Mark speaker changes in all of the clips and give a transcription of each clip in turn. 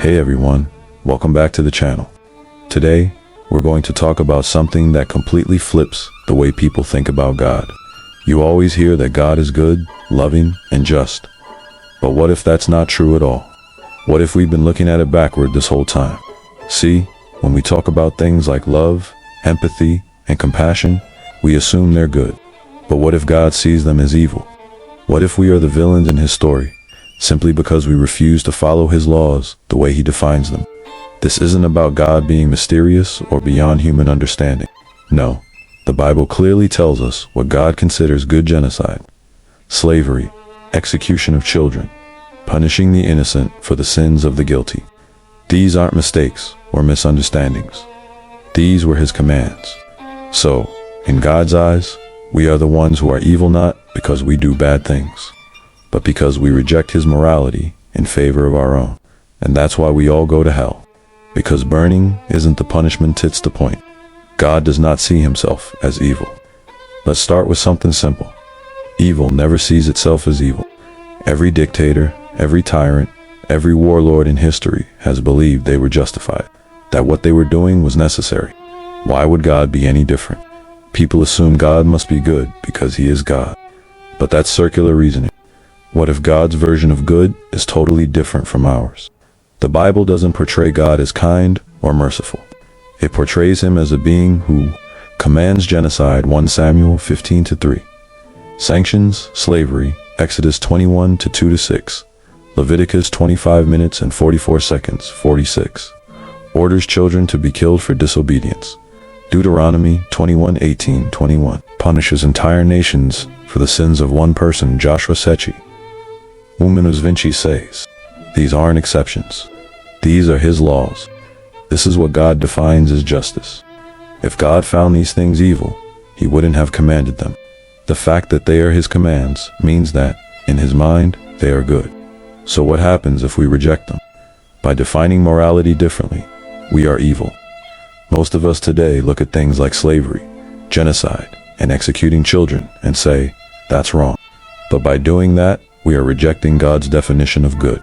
Speaker 1: Hey everyone, welcome back to the channel. Today, we're going to talk about something that completely flips the way people think about God. You always hear that God is good, loving, and just. But what if that's not true at all? What if we've been looking at it backward this whole time? See, when we talk about things like love, empathy, and compassion, we assume they're good. But what if God sees them as evil? What if we are the villains in his story, simply because we refuse to follow his laws the way he defines them? This isn't about God being mysterious or beyond human understanding. No, the Bible clearly tells us what God considers good genocide: slavery, execution of children, punishing the innocent for the sins of the guilty. These aren't mistakes or misunderstandings. These were his commands. So, in God's eyes, we are the ones who are evil not because we do bad things, but because we reject his morality in favor of our own. And that's why we all go to hell. Because burning isn't the punishment, it's the point. God does not see himself as evil. Let's start with something simple. Evil never sees itself as evil. Every dictator, every tyrant, every warlord in history has believed they were justified, that what they were doing was necessary. Why would God be any different? People assume God must be good because he is God. But that's circular reasoning. What if God's version of good is totally different from ours? The Bible doesn't portray God as kind or merciful. It portrays him as a being who commands genocide, 1 Samuel 15:3. Sanctions slavery, Exodus 21:2-6. Leviticus 25 minutes and 44 seconds, 46. Orders children to be killed for disobedience. Deuteronomy 21:18-21. Punishes entire nations for the sins of one person, Joshua Secchi. Humanus Vinci says. These aren't exceptions. These are his laws. This is what God defines as justice. If God found these things evil, he wouldn't have commanded them. The fact that they are his commands means that, in his mind, they are good. So what happens if we reject them? By defining morality differently, we are evil. Most of us today look at things like slavery, genocide, and executing children and say, that's wrong. But by doing that, we are rejecting God's definition of good.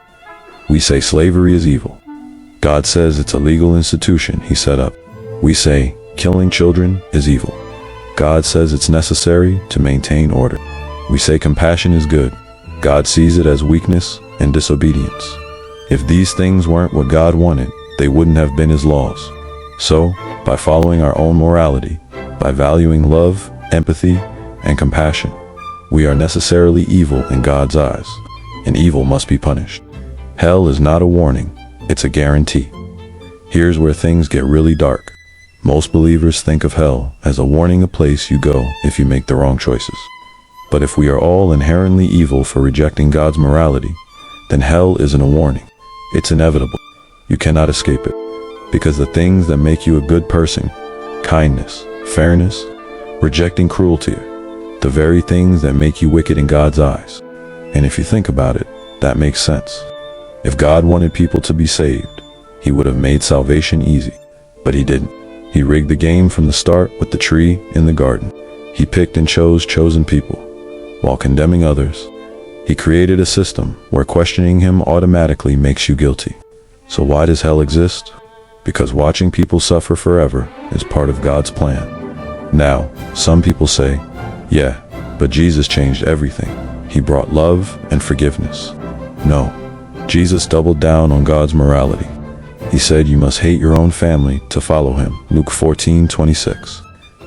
Speaker 1: We say slavery is evil. God says it's a legal institution he set up. We say killing children is evil. God says it's necessary to maintain order. We say compassion is good. God sees it as weakness and disobedience. If these things weren't what God wanted, they wouldn't have been his laws. So, by following our own morality, by valuing love, empathy, and compassion, we are necessarily evil in God's eyes, and evil must be punished. Hell is not a warning, it's a guarantee. Here's where things get really dark. Most believers think of hell as a warning, a place you go if you make the wrong choices. But if we are all inherently evil for rejecting God's morality, then hell isn't a warning. It's inevitable. You cannot escape it. Because the things that make you a good person, kindness, fairness, rejecting cruelty, the very things that make you wicked in God's eyes. And if you think about it, that makes sense. If God wanted people to be saved, he would have made salvation easy. But he didn't. He rigged the game from the start with the tree in the garden. He picked and chose chosen people, while condemning others. He created a system where questioning him automatically makes you guilty. So why does hell exist? Because watching people suffer forever is part of God's plan. Now, some people say, yeah, but Jesus changed everything. He brought love and forgiveness. No, Jesus doubled down on God's morality. He said you must hate your own family to follow him, Luke 14:26.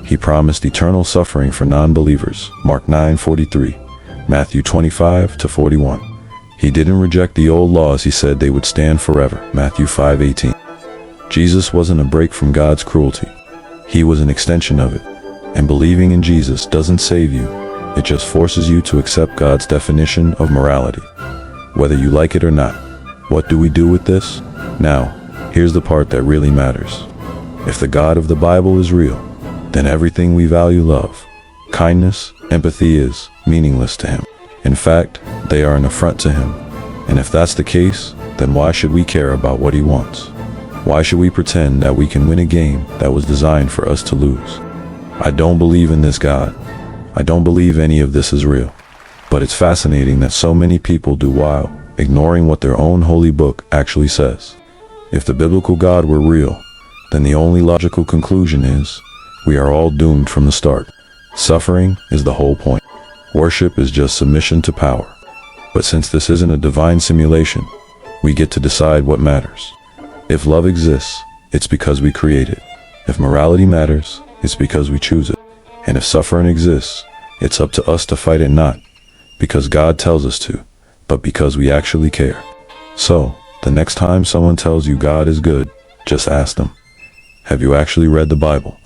Speaker 1: He promised eternal suffering for non-believers, Mark 9:43, Matthew 25-41. He didn't reject the old laws, he said they would stand forever, Matthew 5:18. Jesus wasn't a break from God's cruelty. He was an extension of it. And believing in Jesus doesn't save you. It just forces you to accept God's definition of morality, whether you like it or not. What do we do with this? Now, here's the part that really matters. If the God of the Bible is real, then everything we value, love, kindness, empathy, is meaningless to him. In fact, they are an affront to him. And if that's the case, then why should we care about what he wants? Why should we pretend that we can win a game that was designed for us to lose? I don't believe in this God. I don't believe any of this is real. But it's fascinating that so many people do while ignoring what their own holy book actually says. If the biblical God were real, then the only logical conclusion is we are all doomed from the start. Suffering is the whole point. Worship is just submission to power. But since this isn't a divine simulation, we get to decide what matters. If love exists, it's because we create it. If morality matters, it's because we choose it. And if suffering exists, it's up to us to fight it, not because God tells us to, but because we actually care. So, the next time someone tells you God is good, just ask them, have you actually read the Bible?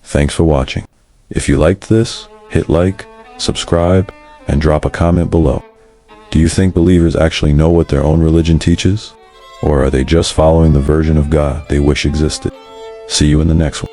Speaker 1: Thanks for watching. If you liked this, hit like, subscribe, and drop a comment below. Do you think believers actually know what their own religion teaches? Or are they just following the version of God they wish existed? See you in the next one.